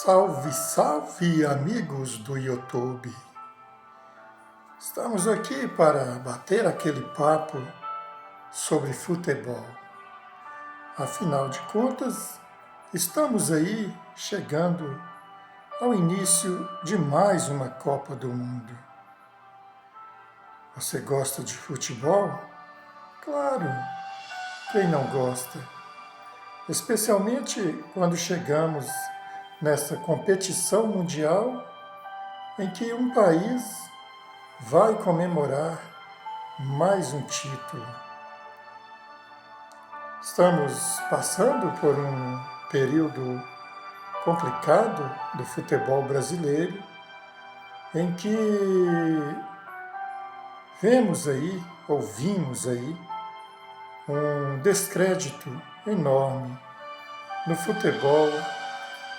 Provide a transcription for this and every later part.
Salve, salve, amigos do YouTube! Estamos aqui para bater aquele papo sobre futebol. Afinal de contas, estamos aí chegando ao início de mais uma Copa do Mundo. Você gosta de futebol? Claro, quem não gosta? Especialmente quando chegamos nessa competição mundial em que um país vai comemorar mais um título. Estamos passando por um período complicado do futebol brasileiro, em que vemos aí, ouvimos aí, um descrédito enorme no futebol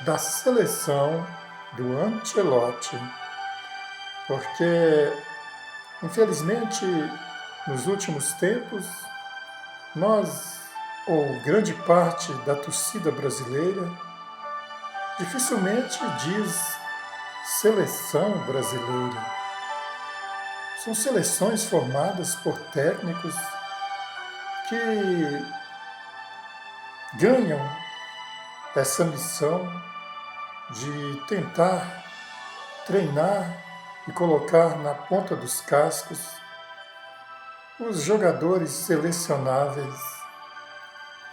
da seleção do Ancelotti, porque, infelizmente, nos últimos tempos, nós, ou grande parte da torcida brasileira, dificilmente diz seleção brasileira. São seleções formadas por técnicos que ganham essa missão de tentar treinar e colocar na ponta dos cascos os jogadores selecionáveis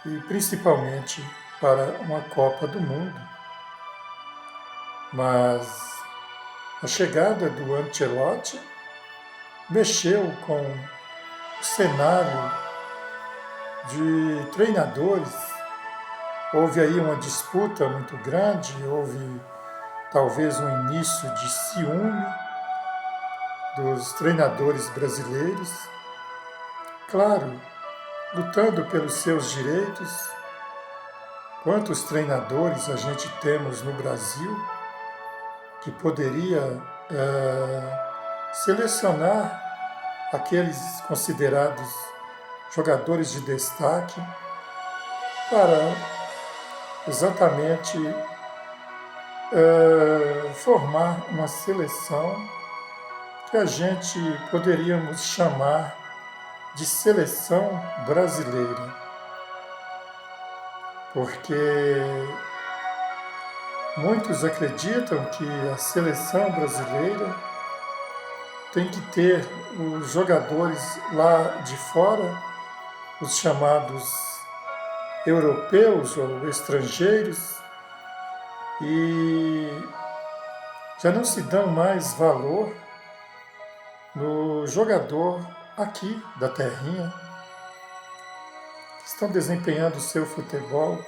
e principalmente para uma Copa do Mundo. Mas a chegada do Ancelotti mexeu com o cenário de treinadores. Houve aí uma disputa muito grande, houve talvez um início de ciúme dos treinadores brasileiros, claro, lutando pelos seus direitos. Quantos treinadores a gente temos no Brasil que poderia selecionar aqueles considerados jogadores de destaque para exatamente formar uma seleção que a gente poderíamos chamar de seleção brasileira. Porque muitos acreditam que a seleção brasileira tem que ter os jogadores lá de fora, os chamados europeus ou estrangeiros, e já não se dão mais valor no jogador aqui da terrinha, que estão desempenhando o seu futebol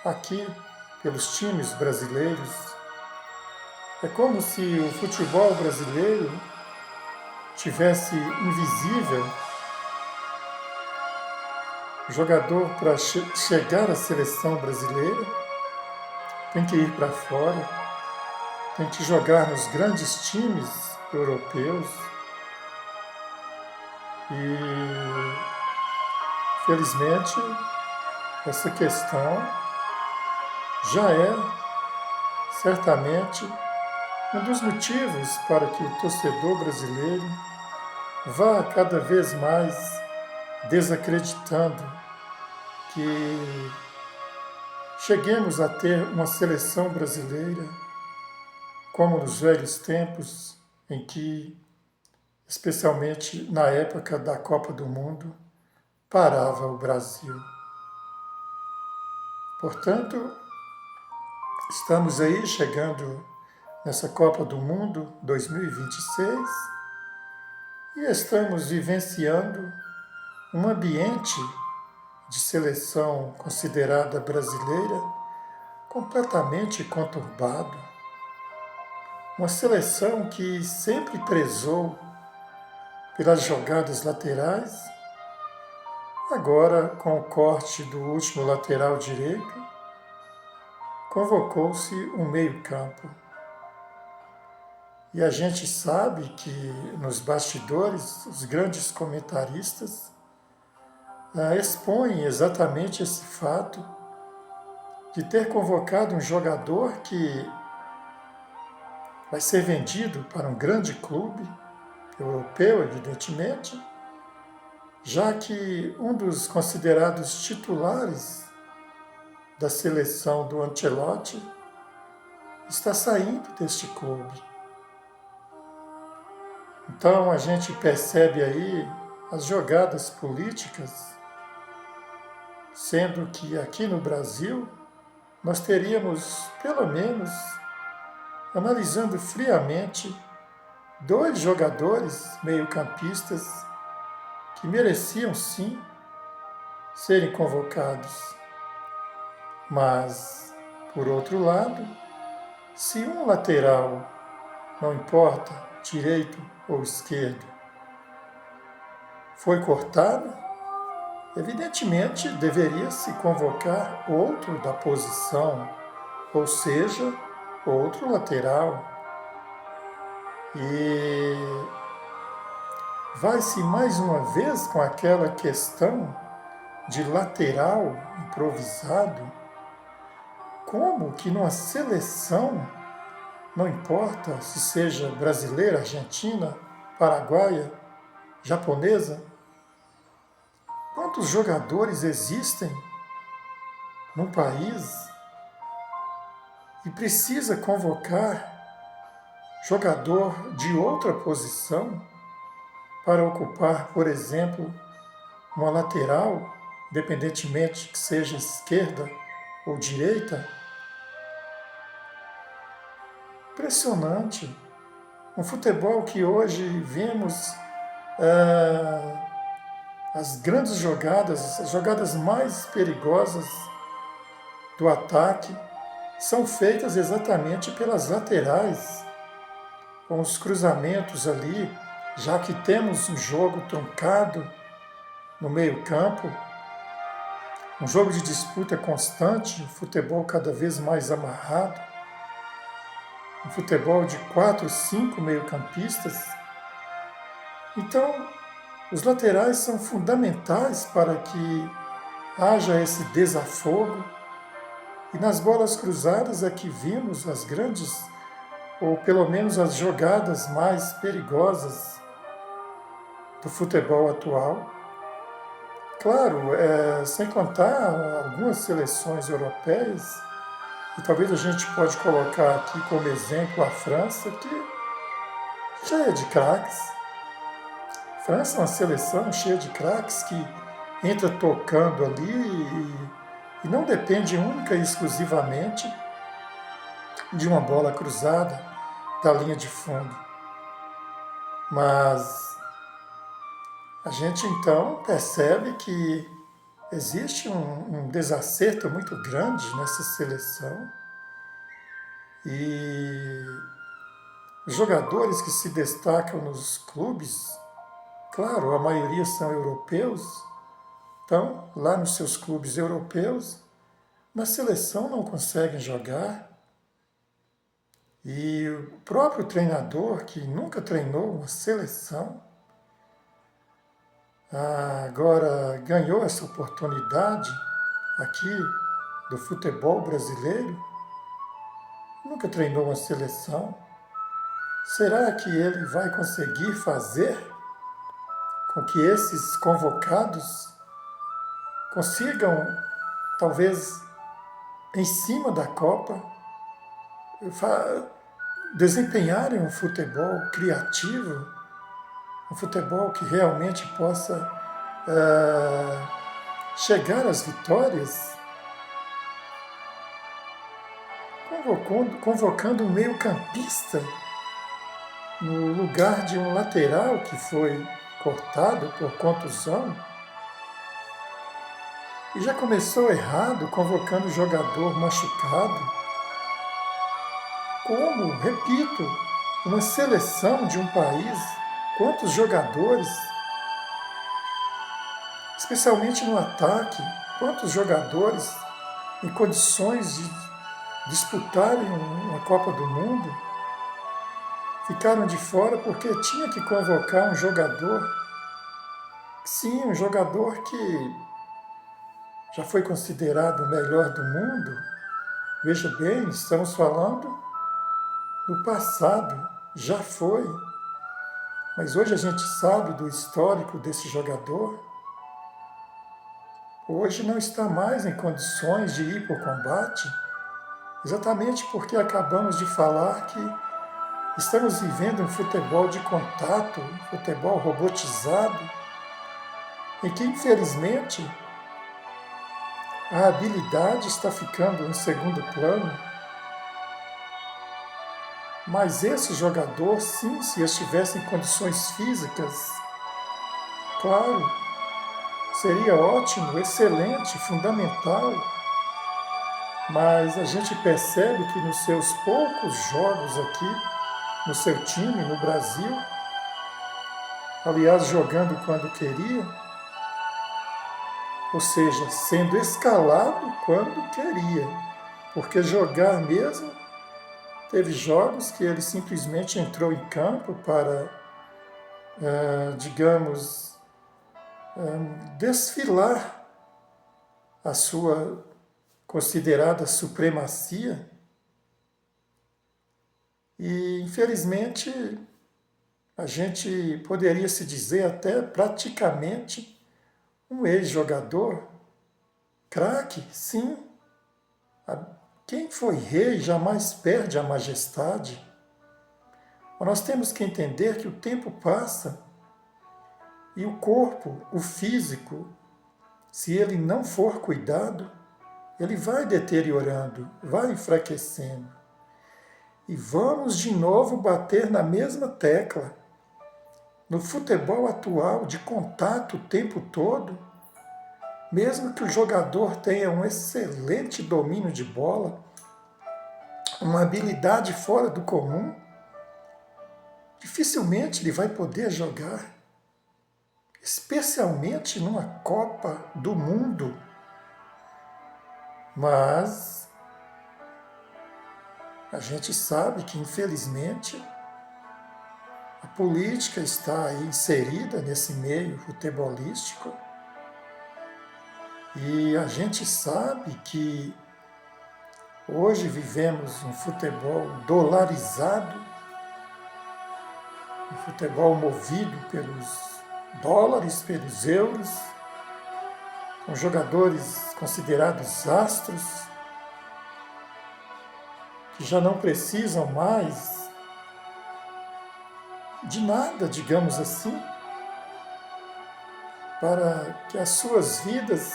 aqui pelos times brasileiros. É como se o futebol brasileiro tivesse invisível. O jogador, para chegar à seleção brasileira, tem que ir para fora, tem que jogar nos grandes times europeus. E, felizmente, essa questão já é, certamente, um dos motivos para que o torcedor brasileiro vá cada vez mais desacreditando que cheguemos a ter uma seleção brasileira como nos velhos tempos em que, especialmente na época da Copa do Mundo, parava o Brasil. Portanto, estamos aí chegando nessa Copa do Mundo 2026 e estamos vivenciando um ambiente de seleção considerada brasileira completamente conturbado. Uma seleção que sempre prezou pelas jogadas laterais, agora com o corte do último lateral direito, convocou-se um meio-campo. E a gente sabe que nos bastidores os grandes comentaristas expõem exatamente esse fato de ter convocado um jogador que vai ser vendido para um grande clube europeu, evidentemente, já que um dos considerados titulares da seleção do Ancelotti está saindo deste clube. Então a gente percebe aí as jogadas políticas, sendo que aqui no Brasil nós teríamos, pelo menos, analisando friamente, 2 jogadores meio-campistas que mereciam sim serem convocados. Mas, por outro lado, se um lateral, não importa direito ou esquerdo, foi cortado, evidentemente deveria se convocar outro da posição, ou seja, outro lateral. E vai-se mais uma vez com aquela questão de lateral improvisado, como que numa seleção, não importa se seja brasileira, argentina, paraguaia, japonesa, quantos jogadores existem num país e precisa convocar jogador de outra posição para ocupar, por exemplo, uma lateral, independentemente que seja esquerda ou direita? Impressionante. Um futebol que hoje vemos as grandes jogadas, as jogadas mais perigosas do ataque, são feitas exatamente pelas laterais, com os cruzamentos ali, já que temos um jogo truncado no meio-campo, um jogo de disputa constante, um futebol cada vez mais amarrado, um futebol de 4, 5 meio-campistas. Então, os laterais são fundamentais para que haja esse desafogo, e nas bolas cruzadas é que vimos as grandes, ou pelo menos as jogadas mais perigosas do futebol atual. Claro, sem contar algumas seleções europeias, e talvez a gente pode colocar aqui como exemplo a França, que é cheia de craques. A França é uma seleção cheia de craques que entra tocando ali e não depende única e exclusivamente de uma bola cruzada da linha de fundo. Mas a gente então percebe que existe um desacerto muito grande nessa seleção, e os jogadores que se destacam nos clubes, claro, a maioria são europeus, estão lá nos seus clubes europeus, na seleção não conseguem jogar. E o próprio treinador, que nunca treinou uma seleção, agora ganhou essa oportunidade aqui do futebol brasileiro, nunca treinou uma seleção. Será que ele vai conseguir fazer com que esses convocados consigam, talvez, em cima da Copa, desempenharem um futebol criativo, um futebol que realmente possa chegar às vitórias, convocando um meio-campista no lugar de um lateral que foi cortado por contusão, e já começou errado, convocando jogador machucado. Como, repito, uma seleção de um país, quantos jogadores, especialmente no ataque, quantos jogadores em condições de disputarem uma Copa do Mundo, ficaram de fora porque tinha que convocar um jogador, sim, um jogador que já foi considerado o melhor do mundo. Veja bem, estamos falando no passado já foi, mas hoje a gente sabe do histórico desse jogador. Hoje não está mais em condições de ir para o combate, exatamente porque acabamos de falar que estamos vivendo um futebol de contato, um futebol robotizado, em que infelizmente a habilidade está ficando em segundo plano. Mas esse jogador, sim, se estivesse em condições físicas, claro, seria ótimo, excelente, fundamental. Mas a gente percebe que nos seus poucos jogos aqui, no seu time, no Brasil, aliás, jogando quando queria, ou seja, sendo escalado quando queria, porque jogar mesmo, teve jogos que ele simplesmente entrou em campo para, digamos, desfilar a sua considerada supremacia. E, infelizmente, a gente poderia se dizer até praticamente um ex-jogador, craque, sim. Quem foi rei jamais perde a majestade. Mas nós temos que entender que o tempo passa e o corpo, o físico, se ele não for cuidado, ele vai deteriorando, vai enfraquecendo. E vamos de novo bater na mesma tecla. No futebol atual, de contato o tempo todo, mesmo que o jogador tenha um excelente domínio de bola, uma habilidade fora do comum, dificilmente ele vai poder jogar, especialmente numa Copa do Mundo. Mas a gente sabe que, infelizmente, a política está aí inserida nesse meio futebolístico e a gente sabe que hoje vivemos um futebol dolarizado, um futebol movido pelos dólares, pelos euros, com jogadores considerados astros, que já não precisam mais de nada, digamos assim, para que as suas vidas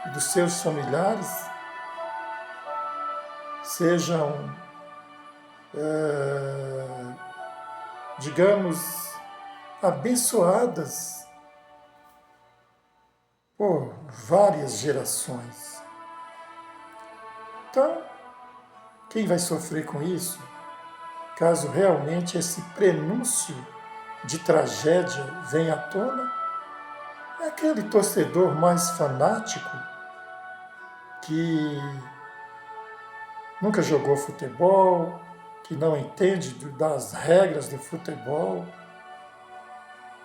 e dos seus familiares sejam, digamos, abençoadas por várias gerações. Então, quem vai sofrer com isso, caso realmente esse prenúncio de tragédia venha à tona, é aquele torcedor mais fanático que nunca jogou futebol, que não entende das regras do futebol,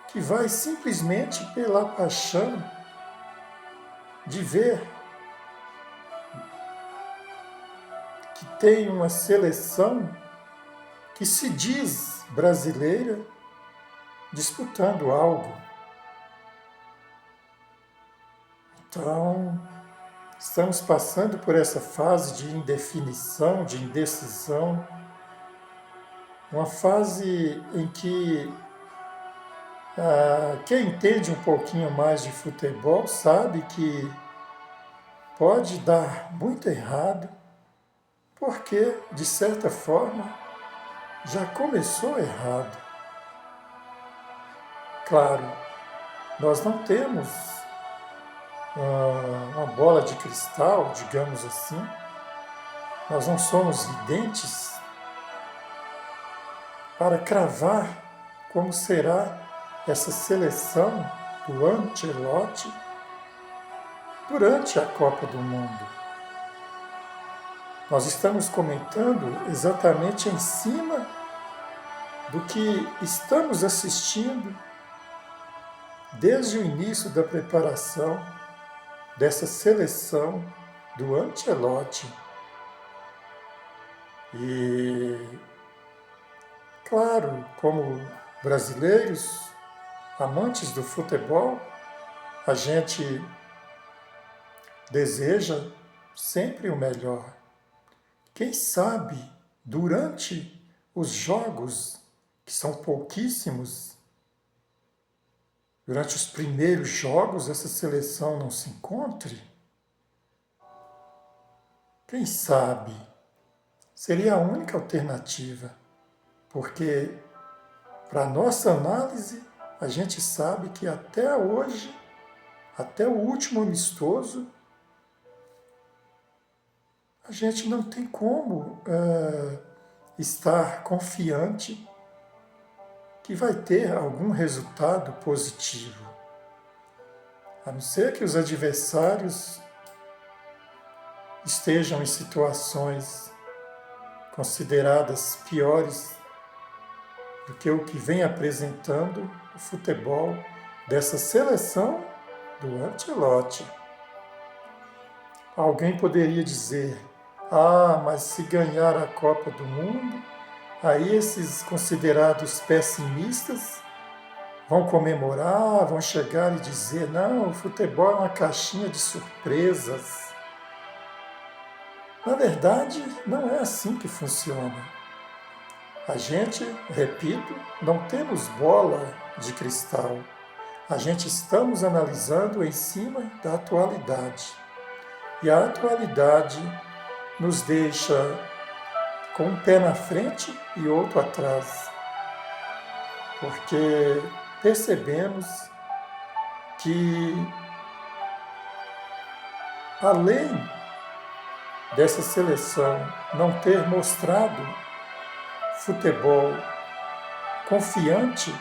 que vai simplesmente pela paixão de ver que tem uma seleção que se diz brasileira disputando algo. Então, estamos passando por essa fase de indefinição, de indecisão, uma fase em que quem entende um pouquinho mais de futebol sabe que pode dar muito errado, porque, de certa forma, já começou errado. Claro, nós não temos uma bola de cristal, digamos assim, nós não somos videntes para cravar como será essa seleção do Ancelotti durante a Copa do Mundo. Nós estamos comentando exatamente em cima do que estamos assistindo desde o início da preparação dessa seleção do Ancelotti. E Claro, como brasileiros, amantes do futebol, a gente deseja sempre o melhor. Quem sabe, durante os jogos, que são pouquíssimos, durante os primeiros jogos, essa seleção não se encontre? Quem sabe? Seria a única alternativa, porque, para nossa análise, a gente sabe que até hoje, até o último amistoso, a gente não tem como estar confiante que vai ter algum resultado positivo. A não ser que os adversários estejam em situações consideradas piores do que o que vem apresentando o futebol dessa seleção do Ancelotti. Alguém poderia dizer: ah, mas se ganhar a Copa do Mundo, aí esses considerados pessimistas vão comemorar, vão chegar e dizer: não, o futebol é uma caixinha de surpresas. Na verdade, não é assim que funciona. A gente, repito, não temos bola de cristal. A gente estamos analisando em cima da atualidade. E a atualidade nos deixa com um pé na frente e outro atrás. Porque percebemos que, além dessa seleção não ter mostrado futebol confiante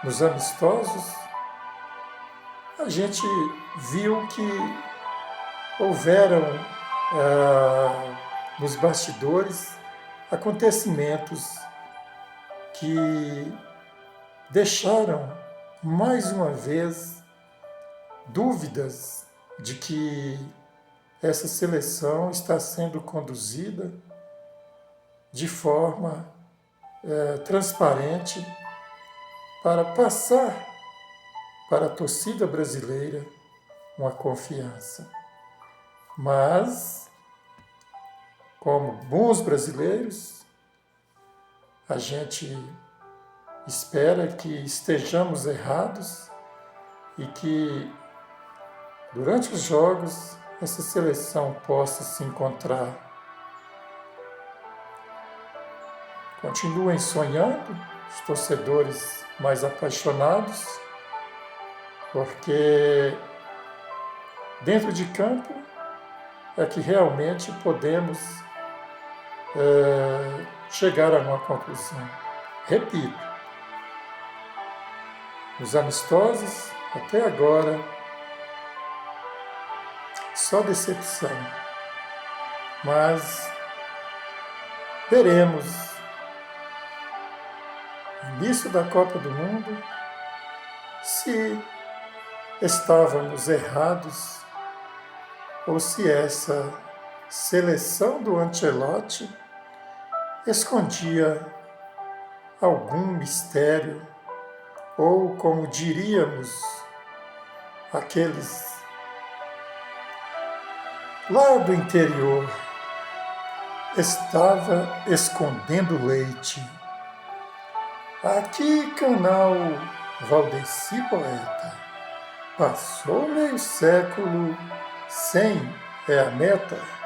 nos amistosos, a gente viu que houveram nos bastidores acontecimentos que deixaram mais uma vez dúvidas de que essa seleção está sendo conduzida de forma transparente para passar para a torcida brasileira uma confiança. Mas, como bons brasileiros, a gente espera que estejamos errados e que, durante os jogos, essa seleção possa se encontrar. Continuem sonhando, os torcedores mais apaixonados, porque dentro de campo é que realmente podemos chegar a uma conclusão. Repito, os amistosos, até agora, só decepção. Mas veremos, no início da Copa do Mundo, se estávamos errados ou se essa seleção do Ancelotti escondia algum mistério, ou, como diríamos, aqueles lá do interior, estava escondendo leite. Aqui, canal Valdeci Poeta. Passou meio século, 100 é a meta.